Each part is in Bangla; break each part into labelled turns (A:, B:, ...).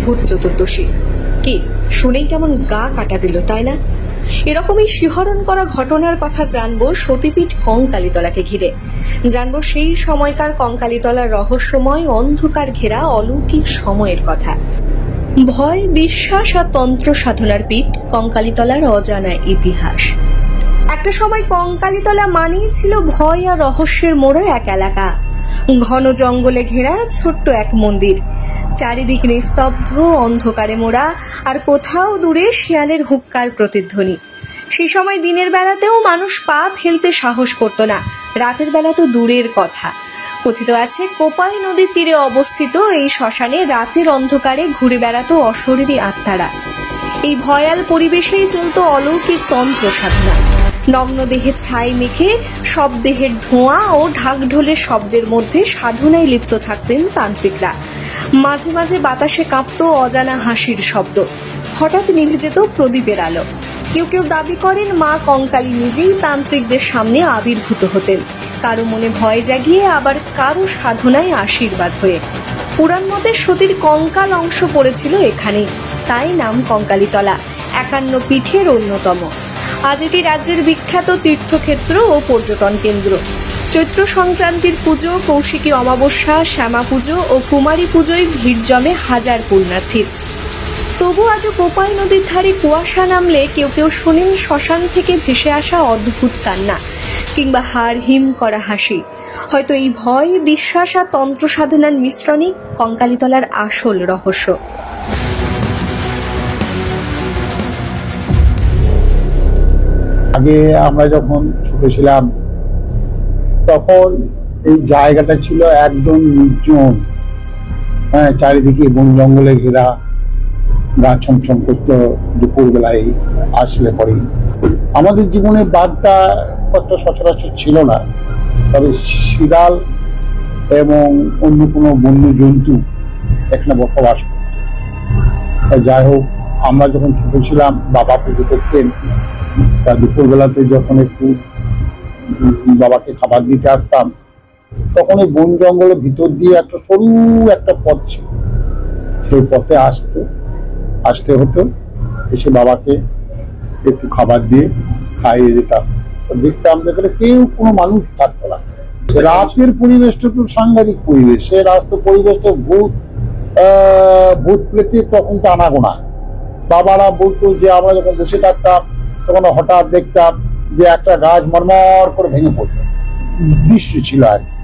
A: ভূত চতুর্দশী। কি শুনেই কেমন গা কাটা দিল, তাই না? এরকমই শিহরণ করা ঘটনার কথা জানবো সতীপীঠ কঙ্কালীতলাকে ঘিরে। জানবো সেই সময়কার কঙ্কালীতলার রহস্যময় অন্ধকার ঘেরা অলৌকিক সময়ের কথা। ভয়, বিশ্বাস আর তন্ত্র সাধনার পীঠ কঙ্কালীতলার অজানা ইতিহাস। একটা সময় কঙ্কালীতলা মানেই ছিল ভয় আর রহস্যের মোড়া এক এলাকা। ঘন জঙ্গলে ঘেরা ছোট্ট এক মন্দির, চারিদিক নিস্তব্ধ, অন্ধকারে মোড়া, আর কোথাও দূরে শিয়ালের হুক্কার প্রতিধ্বনি। সেই সময় দিনের বেলাতেও মানুষ পা ফেলতে সাহস করত না, রাতের বেলা তো দূরের কথা। কথিত আছে কোপাই নদীর তীরে অবস্থিত এই শ্মশানে রাতের অন্ধকারে ঘুরে বেড়াতো অশরীরী আত্মারা। এই ভয়াল পরিবেশেই চলত অলৌকিক তন্ত্র সাধনা। নগ্ন দেহে ছাই মেখে সব দেহের ধোঁয়া ও ঢাকঢোলের শব্দের মধ্যে সাধনায় লিপ্ত থাকতেন তান্ত্রিকরা। মাঝে মাঝে বাতাসে কাঁপত অজানা হাসির শব্দ, হঠাৎ নিভে যেত প্রদীপের আলো। কেউ কেউ দাবি করেন মা কঙ্কালী নিজেই তান্ত্রিকদের সামনে আবির্ভূত হতেন, কারো মনে ভয় জাগিয়ে, আবার কারো সাধনায় আশীর্বাদ হয়ে। পুরাণ মতে সতীর কঙ্কাল অংশ পড়েছিল এখানে, তাই নাম কঙ্কালীতলা, 51 পীঠের অন্যতম। আজ এটি রাজ্যের বিখ্যাত তীর্থক্ষেত্র ও পর্যটন কেন্দ্র। চৈত্র সংক্রান্তির পুজো, কৌশিকী অমাবস্যা, শ্যামা পুজো ও কুমারী পুজোয় ভিড় জমে হাজার পুণ্যার্থীর। তবু আজও কোপাই নদীর ধারে কুয়াশা নামলে কেউ কেউ শোনেন শ্মশান থেকে ভেসে আসা অদ্ভুত কান্না কিংবা হাড় হিম করা হাসি। হয়তো এই ভয়, বিশ্বাস আর তন্ত্র সাধনার মিশ্রণই কঙ্কালীতলার আসল রহস্য।
B: আগে আমরা যখন ছোট ছিলাম তখন এই জায়গাটা ছিল একদম নির্জন, চারিদিকে বন জঙ্গলে ঘেরা, গা ছমছম করতো দুপুর বেলায় আসলে পরে। আমাদের জীবনে বাঘটা কতটা সচরাচর ছিল না, তবে শিয়াল এবং অন্য কোনো বন্য জন্তু এখানে বসবাস করত। যাই হোক, আমরা যখন ছোট ছিলাম বাবা পুজো করতেন, তা দুপুরবেলাতে যখন একটু বাবাকে খাবার দিতে আসতাম, তখন এই বন জঙ্গলের ভিতর দিয়ে একটা সরু একটা পথ ছিল, সেই পথে আসতে হতো। এসে বাবাকে একটু খাবার দিয়ে খাইয়ে যেতাম। দেখতাম যেখানে কেউ কোনো মানুষ থাকতো না। রাতের পরিবেশটা খুব সাংঘাতিক পরিবেশ। সে রাতের পরিবেশটা ভূত প্রেতে তখন তো আনাগোনা। বাবারা বলতো যে আমরা যখন বসে থাকতাম তখন হঠাৎ দেখতাম যে একটা গাছ মরমর করে ভেঙে পড়তো, দৃশ্য ছিল আর কি।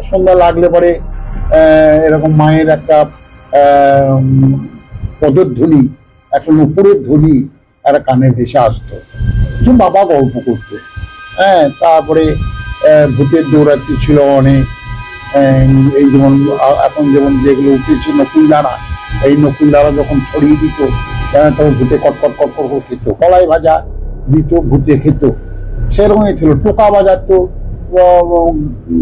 B: সন্ধ্যা লাগলে পরে এরকম মায়ের একটা পদধ্বনি, একটা নুপুরের ধ্বনি একটা কানে ভেসে আসতো। বাবা গল্প করতো। তারপরে ভূতের দৌড়াচ্ছি ছিল অনেক। এই যেমন এখন যেমন যেগুলো উঠেছে নকুলদানা, এই নকুলদানা যখন ছড়িয়ে দিত তখন ভূতে কটকট কটকট করে খেত। কলাই ভাজা দিত, ভূতে খেত। সেরকমই ছিল। টোকা বাজাতো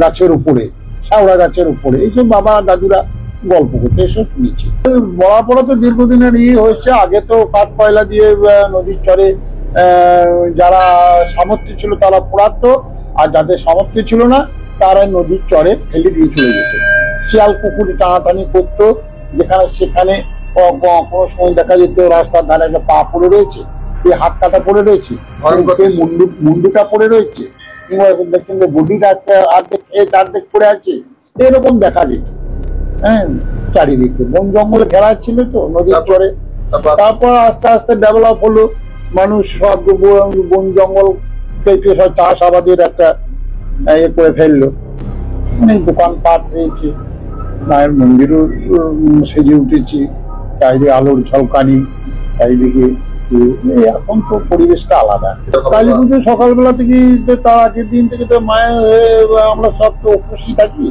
B: গাছের উপরে, শাওড়া গাছের উপরে। এইসব বাবা দাদুরা গল্প করতে এসব শুনেছি। বড়া পড়া তো দীর্ঘদিনের হয়েছে। আগে তো কাঠ কয়লা দিয়ে নদীর চরে যারা সামর্থ্য ছিল তারা পোড়াতো, আর যাদের সামর্থ্য ছিল না তারা নদীর চরে ফেলে দিয়ে চলে যেত। শিয়াল কুকুর টানাটানি করতো যেখানে সেখানে। কোনো সময় দেখা যেত রাস্তার ধারে একটা পা পড়ে রয়েছে, হাত কাটা পড়ে রয়েছে, মুন্ডুটা পড়ে রয়েছে, কিংবা দেখছেন যে বডিটা অর্ধেক খেয়ে অর্ধেক পড়ে আছে, এরকম দেখা যেত। চারিদিকে বন জঙ্গলে ঘেরা ছিল তো নদীর চরে। তারপর আস্তে আস্তে ডেভেলপ হলো, মানুষ সব বন জঙ্গল কেটে সব চাষাবাদের একটা করে ফেললো। অনেক দোকানপাট হয়েছে, মায়ের মন্দিরও সেজে উঠেছে, চারিদিকে আলোর ঝলকানি, চারিদিকে। এখন তো পরিবেশটা আলাদা। কালী পুজো সকালবেলা থেকে, তার আগের দিন থেকে তো মায়ের আমরা সব তো খুশি থাকি।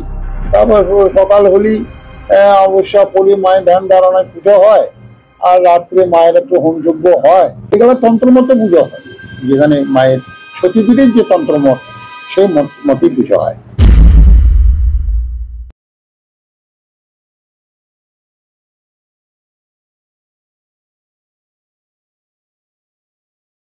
B: তারপর সকাল হলেই অবশ্যই পড়ি, মায়ের ধ্যান ধারণায় পুজো হয়, আর রাত্রে মায়ের একটু হোমযজ্ঞ হয়। এগুলো তন্ত্রমতে পুজো হয়, যেখানে মায়ের সতীপীঠের যে তন্ত্রমত সেই মতেই পুজো হয়।